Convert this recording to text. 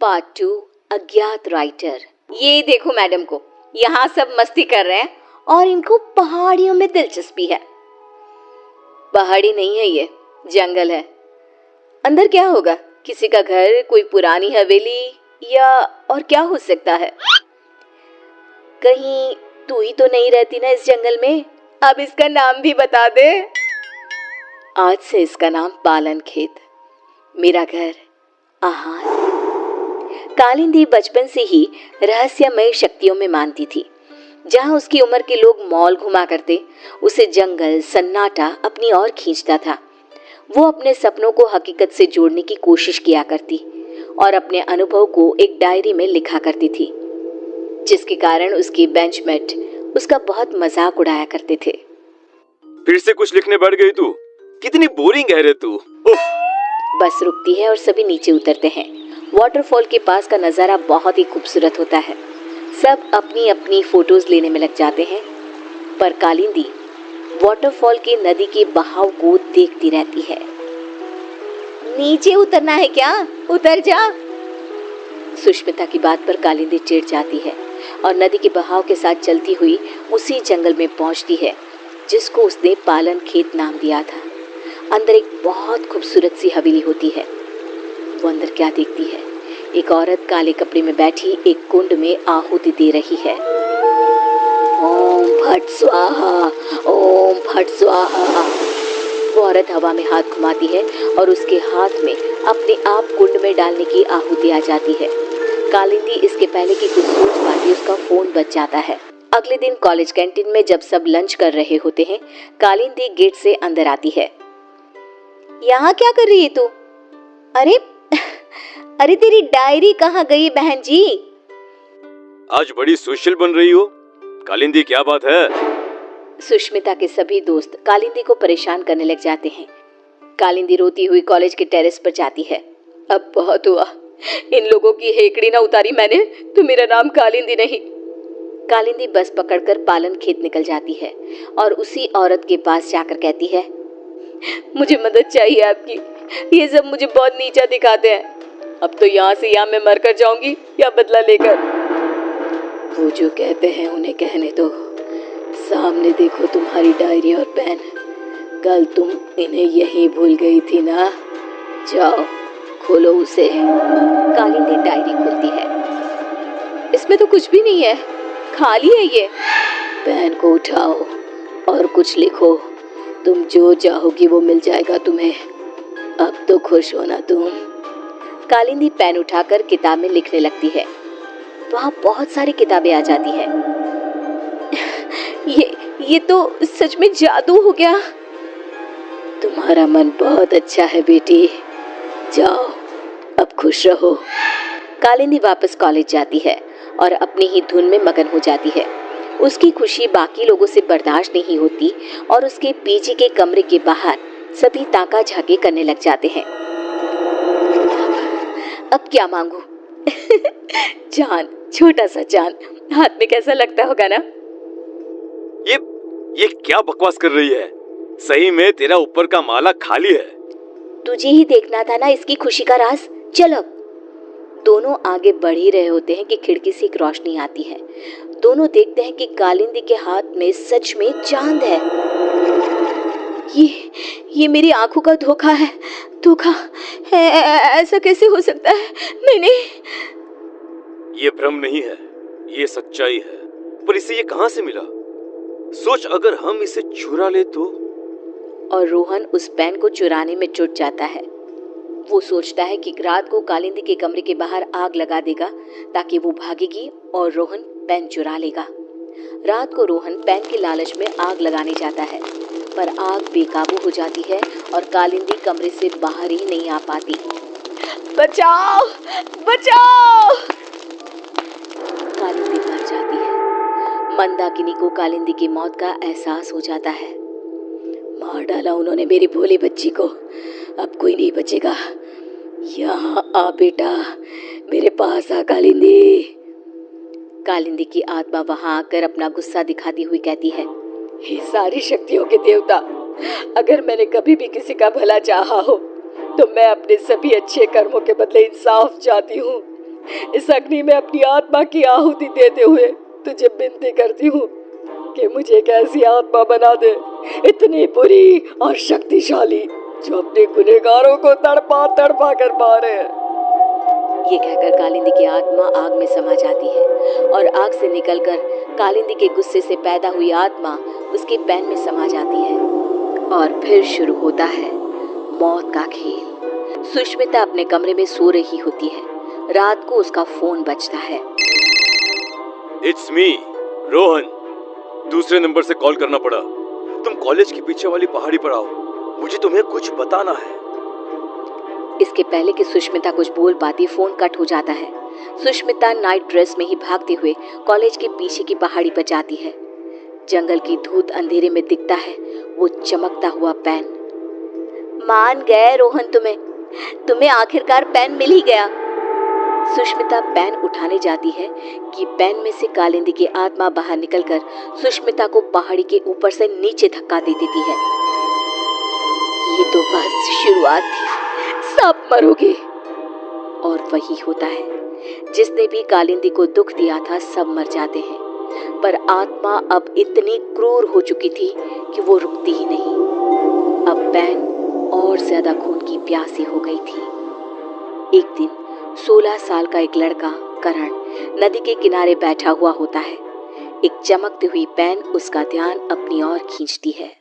Part 2 अज्ञात writer. ये देखो मैडम को, यहाँ सब मस्ती कर रहे हैं और इनको पहाड़ियों में दिलचस्पी है। पहाड़ी नहीं है, ये जंगल है। अंदर क्या होगा? किसी का घर, कोई पुरानी हवेली, या और क्या हो सकता है? कहीं तू ही तो नहीं रहती ना इस जंगल में? अब इसका नाम भी बता दे। आज से इसका नाम पालन खेत, मेरा घर, आहार। कालिंदी बचपन से ही रहस्यमय शक्तियों में मानती थी। जहां उसकी उम्र के लोग मॉल घुमा करते, उसे जंगल सन्नाटा अपनी ओर खींचता था। वो अपने सपनों को हकीकत से जोड़ने की कोशिश किया करती और अपने अनुभव को एक डायरी में लिखा करती थी, जिसके कारण उसके बेंचमेट उसका बहुत मजाक उड़ाया करते थे। फिर से कुछ लिखने बैठ गई तू? कितनी बोरिंग है रे तू। बस रुकती है और सभी नीचे उतरते हैं। वाटरफॉल के पास का नज़ारा बहुत ही खूबसूरत होता है। सब अपनी अपनी फोटोज लेने में लग जाते हैं, पर कालिंदी वाटरफॉल के नदी के बहाव को देखती रहती है। नीचे उतरना है क्या? उतर जा। सुष्मिता की बात पर कालिंदी चिढ़ जाती है और नदी के बहाव के साथ चलती हुई उसी जंगल में पहुंचती है जिसको उसने पालन खेत नाम दिया था। अंदर एक बहुत खूबसूरत सी हवेली होती है। वो अंदर क्या देखती है? एक औरत काले कपड़े में बैठी एक कुंड में आहुति दे रही है। ओम फट स्वाहा, ओम फट स्वाहा। वो औरत हवा में हाथ घुमाती है और उसके हाथ में अपने आप कुंड में डालने की आहुति आ जाती है। कालिंदी इसके पहले कि कुछ सोच पाती, उसका फोन बज जाता है। अगले दिन कॉलेज कैंटीन में जब सब लंच कर रहे होते हैं, कालिंदी गेट से अंदर आती है। यहाँ क्या कर रही है तू? अरे अरे तेरी डायरी कहाँ गई बहन जी? आज बड़ी सोशल बन रही हो कालिंदी, क्या बात है? सुष्मिता के सभी दोस्त कालिंदी को परेशान करने लग जाते हैं। कालिंदी रोती हुई कॉलेज के टेरेस पर जाती है। अब बहुत हुआ, इन लोगों की हेकड़ी ना उतारी मैंने तो मेरा नाम कालिंदी नहीं। कालिंदी बस पकड़कर पालन खेत निकल जाती है और उसी औरत के पास जाकर कहती है, मुझे मदद चाहिए आपकी। ये सब मुझे बहुत नीचा दिखाते हैं। अब तो यहाँ से या मैं मर कर जाऊंगी या बदला लेकर। वो जो कहते हैं उन्हें कहने दो। सामने देखो तुम्हारी डायरी और पेन। कल तुम इन्हें यहीं भूल गई थी ना? जाओ खोलो उसे। कालिंदी डायरी खोलती है। इसमें तो कुछ भी नहीं है, खाली है ये। पेन को उठाओ और कुछ लिखो। तुम जो चाहोगी वो मिल जाएगा तुम्हें। अब तो खुश हो ना तुम? कालिंदी पेन उठाकर किताब में लिखने लगती है। वहाँ बहुत सारी किताबें आ जाती हैं। ये तो सच में जादू हो गया। तुम्हारा मन बहुत अच्छा है बेटी, जाओ अब खुश रहो। कालिंदी वापस कॉलेज जाती है और अपनी ही धुन में मगन हो जाती है। उसकी खुशी बाकी लोगों से बर्दाश्त नहीं होती और उसके पीछे के कमरे के बाहर सभी ताका झाकी करने लग जाते हैं। अब क्या मांगू? चांद, छोटा सा चांद हाथ में कैसा लगता होगा ना? ये क्या बकवास कर रही है? सही में तेरा ऊपर का माला खाली है। तुझे ही देखना था ना इसकी खुशी का राज। चलो। दोनों आगे बढ़ ही रहे होते हैं कि खिड़की से एक रोशनी आती है। दोनों देखते हैं कि कालिंदी के हाथ में सच में चांद है। ये मेरी आंखों का धोखा है। धोखा है, ऐसा कैसे हो सकता है? नहीं। ये भ्रम नहीं है, ये सच्चाई है। पर इसे ये कहां से मिला? सोच, अगर हम इसे चुरा ले तो? और रोहन उस पेन को चुराने में जुट जाता है। वो सोचता है कि रात को कालिंदी के कमरे के बाहर आग लगा देगा ताकि वो भागेगी और रोहन पेन चुरा लेगा। रात को रोहन पेन के लालच में आग लगाने जाता है, पर आग बेकाबू हो जाती है और कालिंदी कमरे से बाहर ही नहीं आ पाती। बचाओ बचाओ! कालिंदी मर जाती है। मंदाकिनी को कालिंदी की मौत का एहसास हो जाता है। मार डाला उन्होंने मेरी भोली बच्ची को, अब कोई नहीं बचेगा। यहाँ आ बेटा, मेरे पास आ कालिंदी। कालिंदी की आत्मा वहां आकर अपना गुस्सा दिखाती हुई कहती है, हे सारी शक्तियों के देवता, अगर मैंने कभी भी किसी का भला चाहा हो तो मैं अपने सभी अच्छे कर्मों के बदले इंसाफ चाहती हूँ। इस अग्नि में अपनी आत्मा की आहुति देते हुए तुझे विनती करती हूँ कि मुझे एक ऐसी आत्मा बना दे, इतनी बुरी और शक्तिशाली, जो अपने गुनहगारों को तड़पा तड़पा कर मारे। ये कहकर कालिंदी की आत्मा आग में समा जाती है और आग से निकलकर कालिंदी के गुस्से से पैदा हुई आत्मा उसके पैन में समा जाती है और फिर शुरू होता है मौत का खेल। सुष्मिता अपने कमरे में सो रही होती है। रात को उसका फोन बजता है। It's me, Rohan. दूसरे नंबर से कॉल करना पड़ा। तुम कॉलेज के पीछे वाली पहाड़ी पर आओ, मुझे तुम्हें कुछ बताना है। इसके पहले कि सुष्मिता कुछ बोल पाती, फोन कट हो जाता है। सुष्मिता नाइट ड्रेस में ही भागते हुए कॉलेज के पीछे की पहाड़ी पर जाती है। जंगल की धूत अंधेरे में दिखता है वो चमकता हुआ पेन। मान गए रोहन, तुम्हें आखिरकार पेन मिल ही गया। सुष्मिता पेन उठाने जाती है कि पेन में से कालिंदी की आत्मा बाहर निकलकर सुष्मिता को पहाड़ी के ऊपर से नीचे धक्का दे देती है। ये तो बस शुरुआत थी, सब मरोगे। और वही होता है, जिसने भी कालिंदी को दुख दिया था सब मर जाते हैं, पर आत्मा अब इतनी क्रूर हो चुकी थी कि वो रुकती ही नहीं। अब पेन और ज्यादा खून की प्यासी हो गई थी। एक दिन 16 साल का एक लड़का करण नदी के किनारे बैठा हुआ होता है। एक चमकती हुई पेन उसका ध्यान अपनी ओर खींचती है।